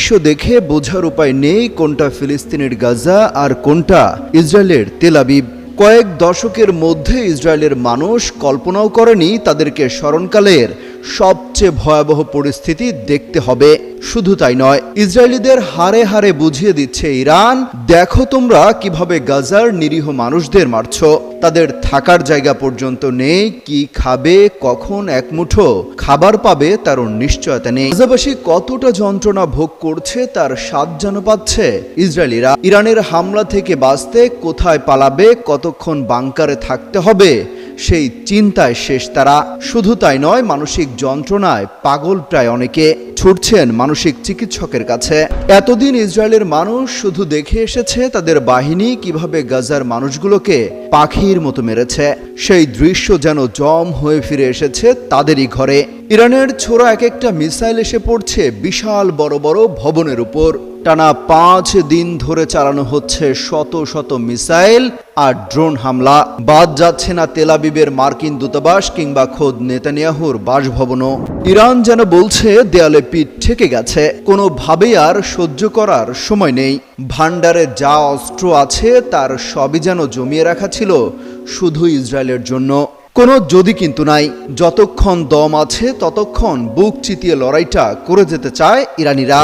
দৃশ্য দেখে বোঝার উপায় নেই কোনটা ফিলিস্তিনের গাজা আর কোনটা ইসরায়েলের তেল আবিব। কয়েক দশকের মধ্যে ইসরায়েলের মানুষ কল্পনাও করেনি তাদেরকে স্মরণকালের সবচেয়ে ভয়াবহ পরিস্থিতি দেখতে হবে। শুধু তাই নয়, ইসরায়েলিদের হারে হারে বুঝিয়ে দিচ্ছে ইরান, দেখো তোমরা কিভাবে গাজার নিরীহ মানুষদের মারছ। তাদের থাকার জায়গা পর্যন্ত নেই, কি খাবে, কখন এক মুঠো খাবার পাবে তারও নিশ্চয়তা নেই। গাজাবাসী কতটা যন্ত্রণা ভোগ করছে তার স্বাদ যেন পাচ্ছে ইসরায়েলিরা। ইরানের হামলা থেকে বাঁচতে কোথায় পালাবে, কতক্ষণ বাংকারে থাকতে হবে সেই চিন্তায় শেষ তারা। শুধু তাই নয়, মানসিক যন্ত্রণায় পাগল প্রায় অনেকে ছুটছেন মানসিক চিকিৎসকের কাছে। এতদিন ইসরায়েলের মানুষ শুধু দেখে এসেছে তাদের বাহিনী কিভাবে গাজার মানুষগুলোকে পাখির মতো মেরেছে। সেই দৃশ্য যেন জম হয়ে ফিরে এসেছে তাদেরই ঘরে। ইরানের ছোড়া এক একটা মিসাইল এসে পড়ছে বিশাল বড় বড় ভবনের উপর। টানা 5 দিন ধরে চালানো হচ্ছে শত শত মিসাইল আর ড্রোন হামলা। বাদ যাচ্ছে না তেল আবিবের মার্কিন দূতাবাস কিংবা খোদ নেতানিয়াহুর বাসভবনও। ইরান যেন বলছে দেয়ালে পিঠ ঠেকে গেছে, কোনোভাবেই আর সহ্য করার সময় নেই। ভান্ডারে যা অস্ত্র আছে তার সবই যেন জমিয়ে রাখা ছিল শুধু ইসরায়েলের জন্য। কোনো যদি কিন্তু নাই, যতক্ষণ দম আছে ততক্ষণ বুক চিতিয়ে লড়াইটা করে যেতে চায় ইরানিরা।